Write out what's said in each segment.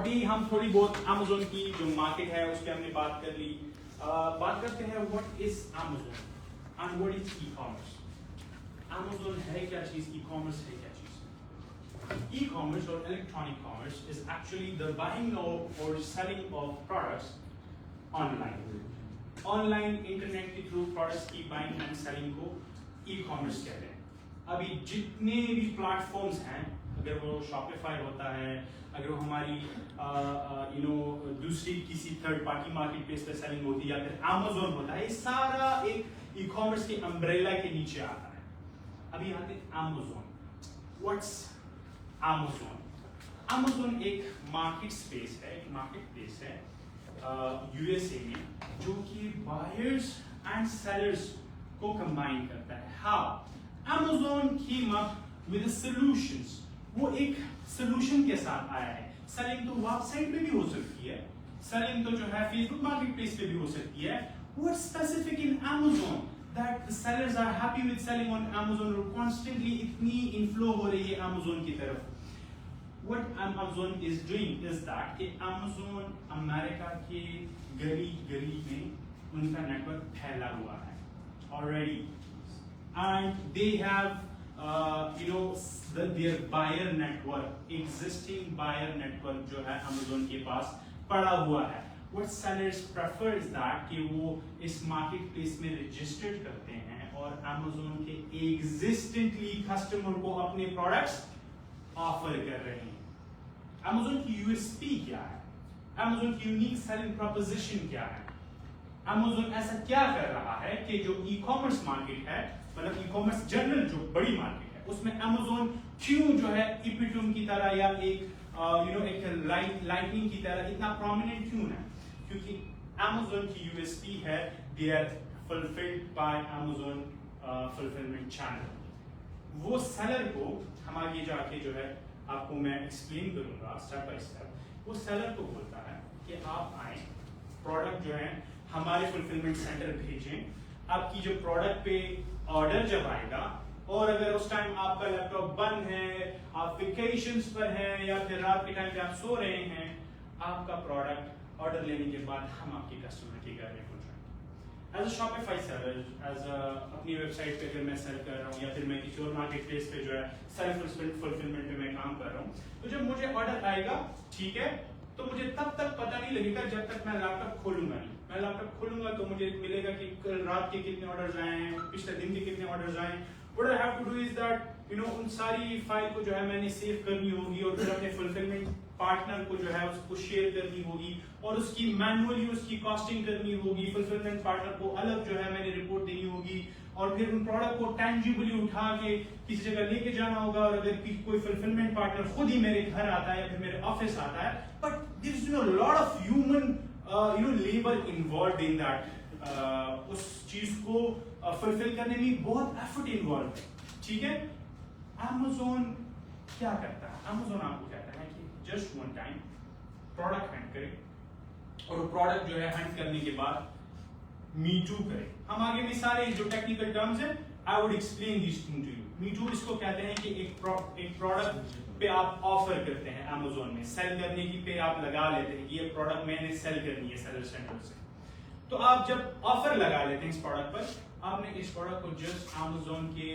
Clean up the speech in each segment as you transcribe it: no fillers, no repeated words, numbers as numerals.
अभी हम थोड़ी बहुत Amazon की जो मार्केट है उसके हमने बात कर ली। बात करते हैं what is Amazon and what is e commerce. Amazon है क्या चीज, ई कॉमर्स है क्या चीज। ई कॉमर्स और electronic commerce is actually the buying और selling of products online. Online internet के थ्रू प्रोडक्ट्स की बाइंग एंड सेलिंग को ई कॉमर्स कहते हैं। अभी जितने भी प्लेटफॉर्म्स हैं, अगर वो शॉपिफाई होता है, अगर वो हमारी दूसरी किसी थर्ड पार्टी मार्केट प्लेस पे सेलिंग होती है, या फिर Amazon होता है, ये सारा एक ई कॉमर्स के अम्ब्रेला के नीचे आता है। अभी आते हैं Amazon। What's Amazon? Amazon एक मार्केट स्पेस है, एक मार्केट प्लेस है यूएसए में, जो कि बायर्स एंड सेलर्स को कंबाइन करता है। How Amazon came up with solutions। वो एक सोल्यूशन के साथ आया है। सेलिंग तो वेबसाइट पे भी हो सकती है, सेलिंग तो जो है फेसबुक मार्केट प्लेस पे भी हो सकती है। What's specific in Amazon that the sellers are happy with selling on Amazon और constantly इतनी इनफ्लो हो रही है Amazon की तरफ। What Amazon is doing is that कि Amazon अमेरिका के गली गली में उनका नेटवर्क फैला हुआ है already, and they have their buyer network, existing buyer network जो है Amazon के पास पड़ा हुआ है। What sellers prefer is that कि वो इस मार्केट प्लेस में रजिस्टर्ड करते हैं और Amazon के existently कस्टमर को अपने प्रोडक्ट्स ऑफर कर रहे हैं। Amazon की USP क्या है, Amazon की यूनिक सेलिंग प्रोपोजिशन क्या है, Amazon ऐसा क्या कर रहा है कि जो ई कॉमर्स मार्केट है, मतलब ई कॉमर्स जनरल जो बड़ी मार्केट है, उसमें Amazon क्यों जो है इपिटम की तरह या एक एक लाइटनिंग की तरह इतना प्रोमिनेंट क्यों है? क्योंकि Amazon की USP है they are fulfilled by Amazon fulfillment channel। वो सेलर को हम आगे जाके जो है आपको मैं एक्सप्लेन करूंगा स्टेप बाय स्टेप। वो सेलर को बोलता है कि आप आए, प्रोडक्ट जो है हमारे फुलफिलमेंट सेंटर भेजें, आपकी जो प्रोडक्ट पे ऑर्डर जब आएगा, और अगर उस टाइम आपका लैपटॉप बंद है, आप वेकेशंस पर हैं या फिर रात के टाइम पे आप सो रहे हैं, आपका प्रोडक्ट ऑर्डर लेने के बाद हम आपके कस्टमर के घर में पहुंचाएंगे। एज अ शॉपिफाई सेलर, अपनी वेबसाइट पे अगर मैं सेल कर रहा हूँ या फिर मैं किसी और मार्केट प्लेस पे जो है सेल्फ फुलफिलमेंट पे मैं काम कर रहा हूँ, तो जब मुझे ऑर्डर आएगा, ठीक है, तो मुझे तब तक पता नहीं लगेगा जब तक मैं लैपटॉप खोलूंगा नहीं। मैं लैपटॉप खोलूंगा तो मुझे मिलेगा कि कल रात के कितने ऑर्डर्स आए हैं, पिछले दिन के कितने ऑर्डर्स आए हैं। What I have to do is that उन सारी फाइल को जो है मैंने सेव करनी होगी और फिर अपने फुलफिलमेंट पार्टनर को जो है उसको शेयर करनी होगी और उसकी मैनुअली उसकी कॉस्टिंग करनी होगी। फुलफिलमेंट पार्टनर को अलग जो है मैंने रिपोर्ट देनी होगी और फिर उन प्रोडक्ट को टेंजिबली उठा के किसी जगह लेके जाना होगा। और अगर कोई फुलफिलमेंट पार्टनर खुद ही मेरे घर आता है या फिर मेरे ऑफिस आता है, but there is lot of human labour involved in that. उस चीज को फुलफिल करने में बहुत एफर्ट इन्वॉल्व है, ठीक है। Amazon क्या करता है? Amazon आपको कहता है कि just one time product Hunt करे और प्रोडक्ट जो है हंट करने के बाद मी टू करे। हम आगे में सारे जो टेक्निकल टर्म्स है I would explain this thing to you. Me too इसको कहते हैं कि एक प्रोडक्ट पे आप ऑफर करते हैं Amazon में, सेल करने की पे आप लगा लेते हैं कि ये प्रोडक्ट मैंने सेल करनी है सेलर सेंटर से। तो आप जब ऑफर लगा लेते हैं इस प्रोडक्ट पर, आपने इस प्रोडक्ट को जस्ट Amazon के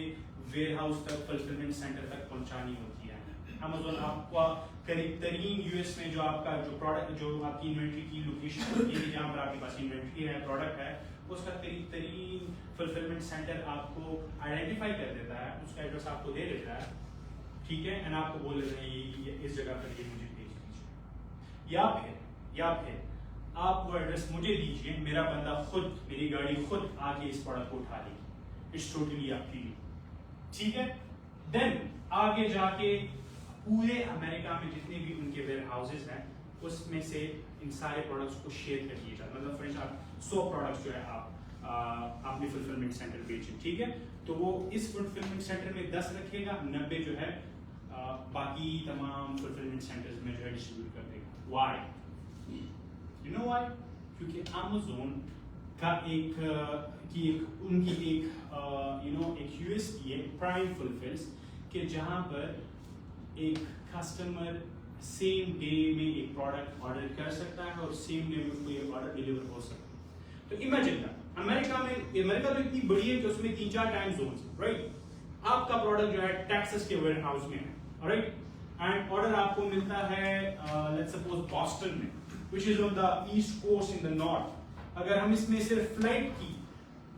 वेयरहाउस तक, फुलफिलमेंट सेंटर तक पहुंचानी होती है। Amazon आपको करीब तरीन यूएस में जो आपका जो प्रोडक्ट जो आपकी इन्वेंट्री की लोकेशन होती है जहाँ पर आपके पास इन्वेंट्री है, प्रोडक्ट है, उसका करीब तरीन फुलफिलमेंट सेंटर आपको आइडेंटिफाई कर देता है, उसका एड्रेस आपको दे देता है, ठीक है, एंड आपको बोल देता है ये इस जगह पर ये मुझे भेज दीजिए। या फिर आप वो एड्रेस मुझे दीजिए, मेरा बंदा खुद, मेरी गाड़ी खुद आके इस प्रोडक्ट को उठा लेगी। It's totally up to you, ठीक है। देन आगे जाके पूरे अमेरिका में जितने भी उनके वेयर हाउसेज हैं उसमें से इन सारे प्रोडक्ट्स को शेयर कर दिए जाते हैं। मतलब फ्रेंड्स आप 100 प्रोडक्ट्स जो है आप अपने फुलफिलमेंट सेंटर बेचें, ठीक है, तो वो इस फुलफिलमेंट सेंटर में 10 रखेगा, 90 जो है बाकी तमाम फुलफिलमेंट सेंटर्स में जो है डिस्ट्रीब्यूट कर देगा। व्हाई? You know why? क्योंकि Amazon का उनकी एक यूएसपी है, प्राइम फुलफिल्स, कि जहां पर एक कस्टमर सेम डे में एक प्रोडक्ट ऑर्डर कर सकता है और सेम डे में उसको ये ऑर्डर डिलीवर हो सकता है। तो इमेजिन अमेरिका तो इतनी बड़ी है कि उसमें 3-4 टाइम जोन है, राइट। आपका प्रोडक्ट जो है टेक्सास के वेयर हाउस में है, राइट, एंड ऑर्डर आपको मिलता है लेट्स सपोज बॉस्टन में, which is on the east coast in the north. अगर हम इसमें सिर्फ फ्लाइट की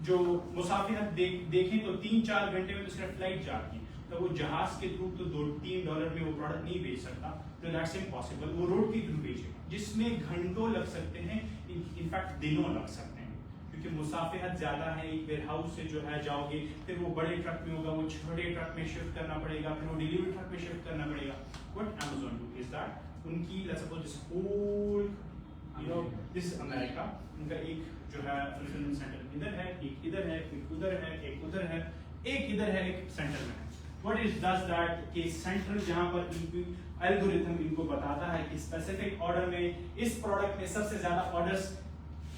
जो मुसाफिरत देखें तो 3-4 घंटे में तो सिर्फ फ्लाइट जाती है, तो वो जहाज के थ्रू तो $2-3 में वो प्रोडक्ट नहीं बेच सकता, तो दैट्स इम्पॉसिबल। वो रोड के थ्रू बेचेगा जिसमें घंटों लग सकते हैं, इनफैक्ट दिनों लग सकते हैं, क्योंकि मुसाफिरत ज्यादा है। एक वेयर हाउस से जो है जाओगे, फिर वो बड़े ट्रक में होगा, वो छोटे ट्रक में शिफ्ट करना पड़ेगा, फिर वो डिलीवरी ट्रक में शिफ्ट करना पड़ेगा। What Amazon do is that उनकी let's suppose this whole this America, उनका एक जो है फुलफिलमेंट सेंटर इधर है, एक इधर है, एक उधर है, एक उधर है, एक इधर है, एक सेंटर में है। What it does that कि सेंट्रल जहां पर इनकी एल्गोरिथम इनको बताता है कि स्पेसिफिक ऑर्डर में इस प्रोडक्ट में सबसे ज्यादा ऑर्डर्स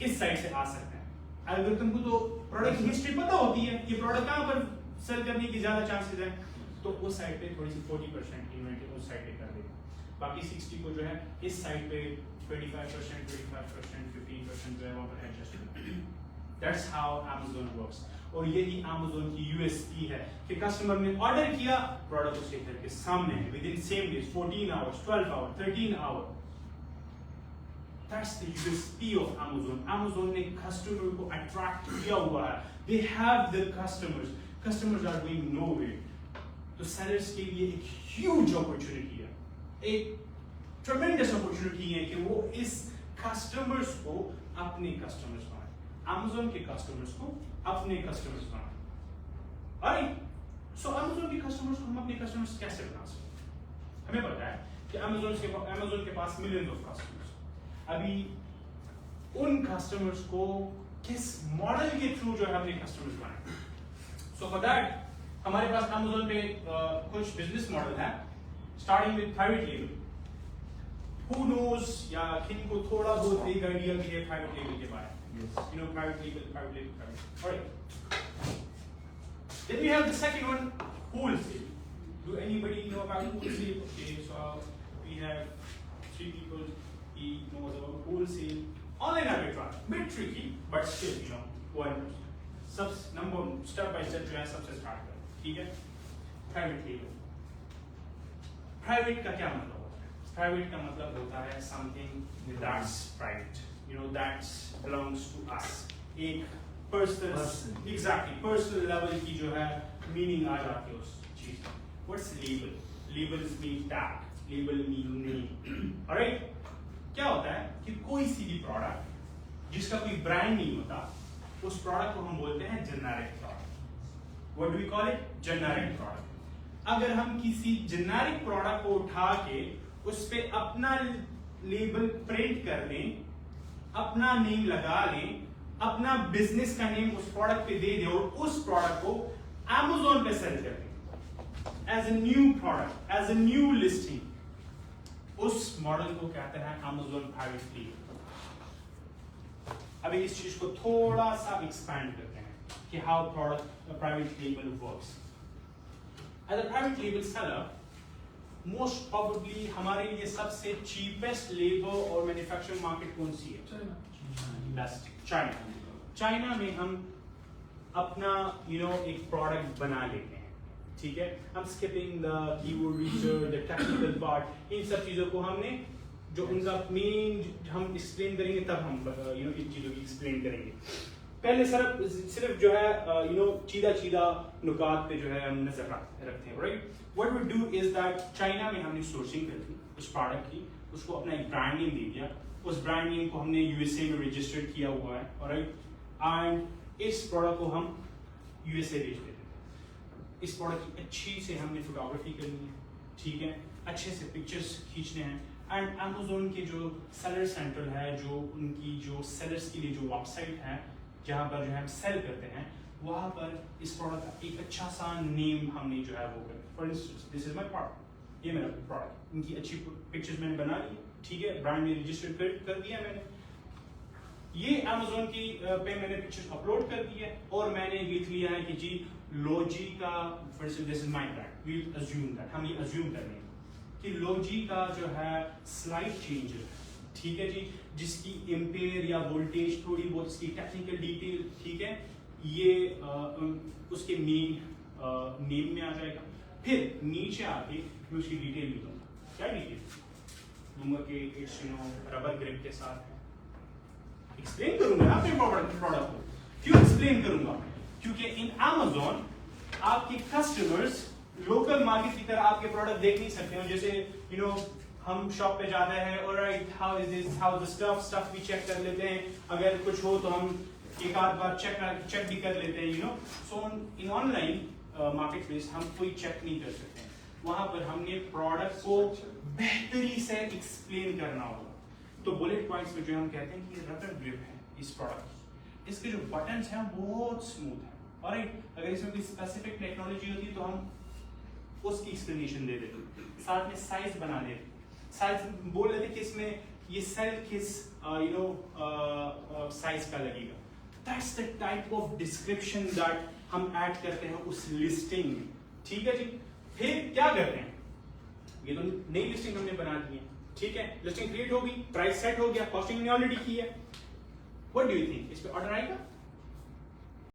इस साइड से आ सकते हैं। एल्गोरिथम को तो प्रोडक्ट हिस्ट्री पता होती है कि प्रोडक्ट कहां पर सेल करने की ज्यादा चांसेस है, तो उस साइड पे थोड़ी सी 40% इन्वेंटरी उस साइड पे कर देगा, बाकी 60 को जो है इस साइड पे 25%, 15% जो है वहां पर एडजस्ट करना। That's how Amazon works। और यही Amazon की USP है कि कस्टमर ने ऑर्डर किया, प्रोडक्ट उसके घर के सामने है within same days, 14 hours, 12 hour, 13 hour. That's the USP of Amazon। Amazon ने कस्टमर को अट्रैक्ट किया हुआ है। They have the customers। Customers are going nowhere। तो सेलर्स के लिए एक ह्यूज अपॉर्चुनिटी है, एक ट्रेमेंडस अपॉर्चुनिटी है कि वो इस कस्टमर्स को अपने कस्टमर्स बनाए, Amazon के कस्टमर्स को अपने कस्टमर्स बनाए। राइट, सो Amazon के कस्टमर्स को हम अपने कस्टमर्स कैसे बना सकते हैं? हमें पता है कि Amazon के पास मिलियंस ऑफ कस्टमर्स। अभी उन कस्टमर्स को किस मॉडल के थ्रू जो है हमने कस्टमर्स बनाए? सो फॉर दैट हमारे पास Amazon पे कुछ बिजनेस मॉडल है, starting with private label. Who knows या किनको थोड़ा बहुत एक आइडिया भी है प्राइवेट लेबल के बारे में? You know, private label. All right. Then we have the second one, wholesale. Do anybody know about wholesale? Okay, so we have 3 people. He knows about wholesale. Online arbitrage, bit tricky, but still, you know, one step by step जो है सबसे start करें, ठीक है? Private label. Private का क्या मतलब होता है? Private का मतलब होता है something that's private. You know, that belongs to us। एक personal level की जो है meaning आ जाती है उस चीज। What's label? Labels mean tag, label mean name। Alright? क्या होता है कि कोई सी भी प्रोडक्ट जिसका कोई ब्रांड नहीं होता, उस प्रोडक्ट को हम बोलते हैं generic product. What do we call it? Generic product। अगर हम किसी जेनेरिक प्रोडक्ट को उठा के उस पे अपना लेबल प्रिंट कर दें, अपना नेम लगा लें, अपना बिजनेस का नेम उस प्रोडक्ट पे दे दे और उस प्रोडक्ट को Amazon पे सेल कर दें as a new product, as a new listing, उस मॉडल को कहते हैं Amazon प्राइवेट लेबल। अभी इस चीज को थोड़ा सा एक्सपैंड करते हैं कि how product private label works. As a private label seller, most probably हमारे लिए सबसे चीपेस्ट लेबर और मैन्युफैक्चरिंग मार्केट कौन सी है? चाइना। चाइना में हम अपना एक प्रोडक्ट बना लेते हैं, ठीक है? हम skipping the keyword research, the technical part, इन सब चीजों को हमने जो उनका मेन हम एक्सप्लेन करेंगे तब हम इन चीजों की एक्सप्लेन करेंगे। पहले सिर्फ जो है चीदा नुकात पे जो है हम नजर रखते हैं, right? What we do is that China में हमने सोर्सिंग कर दी उस प्रोडक्ट की, उसको अपना एक ब्रांड नेम दे दिया, उस ब्रांड नेम को हमने यूएसए में रजिस्टर्ड किया हुआ है, ऑलराइट? एंड इस प्रोडक्ट को हम यूएसए भेज देते हैं। इस प्रोडक्ट की अच्छी से हमने फोटोग्राफी करनी है, ठीक है? अच्छे से पिक्चर्स खींचने हैं, एंड Amazon के जो सेलर सेंटर है, जो उनकी जो सेलर्स के लिए जो वेबसाइट है जहाँ पर जो है हम सेल करते हैं, वहाँ पर इस प्रोडक्ट का एक अच्छा सा नेम हमने जो है वो कर, for instance this is my product, ये मेरा प्रोडक्ट, इनकी अच्छी पिक्चर्स मैंने बना ली, ठीक है? ब्रांड में रजिस्टर कर दिया मैंने, ये Amazon की पे मैंने पिक्चर्स अपलोड कर दी है, और मैंने लिख लिया है कि जी लॉजी का for instance this is my brand, we assume that, हम ये अज्यूम कर रहे हैं, कि लोजी का जो है स्लाइड चेंजर, ठीक है जी, जिसकी एम्पेयर या वोल्टेज थोड़ी बहुत इसकी टेक्निकल डिटेल, ठीक है, ये उसके मेन नेम में आ जाएगा। फिर नीचे आके मैं उसकी डिटेल भी दूंगा। क्या डिटेल दूंगा कि इट्स रबर ग्रिप के साथ है। एक्सप्लेन करूंगा अपने प्रोडक्ट को। क्यों एक्सप्लेन करूंगा? क्योंकि इन Amazon आपके कस्टमर्स लोकल मार्केट की तरह आपके प्रोडक्ट देख नहीं सकते हो। जैसे हम शॉप पे जाते हैं, alright how is this, how the stuff भी चेक कर लेते हैं, अगर कुछ हो तो हम एक आध बार चेक भी कर लेते हैं, सो इन ऑनलाइन मार्केट प्लेस हम कोई चेक नहीं कर सकते। वहां पर हमने प्रोडक्ट को बेहतरी से एक्सप्लेन करना होगा। तो बुलेट पॉइंट्स में जो हम कहते हैं कि रबर ग्रिप है इस प्रोडक्ट, इसके जो बटन्स हैं बहुत स्मूथ है, ऑलराइट। अगर इसमें कोई स्पेसिफिक टेक्नोलॉजी होती तो हम उसकी एक्सप्लेनेशन दे देते, साथ में साइज बना देते, साइज बोल लेते कि इसमें ये सेल किस साइज का लगेगा। That's the type of description that हम ऐड करते हैं उस लिस्टिंग में, ठीक है जी। फिर क्या करते हैं, ये तो नई लिस्टिंग हमने बना दी है, ठीक है, लिस्टिंग क्रिएट होगी, प्राइस सेट हो गया, कॉस्टिंग हमने ऑलरेडी की है। व्हाट डू यू थिंक, इस पे ऑर्डर आएगा?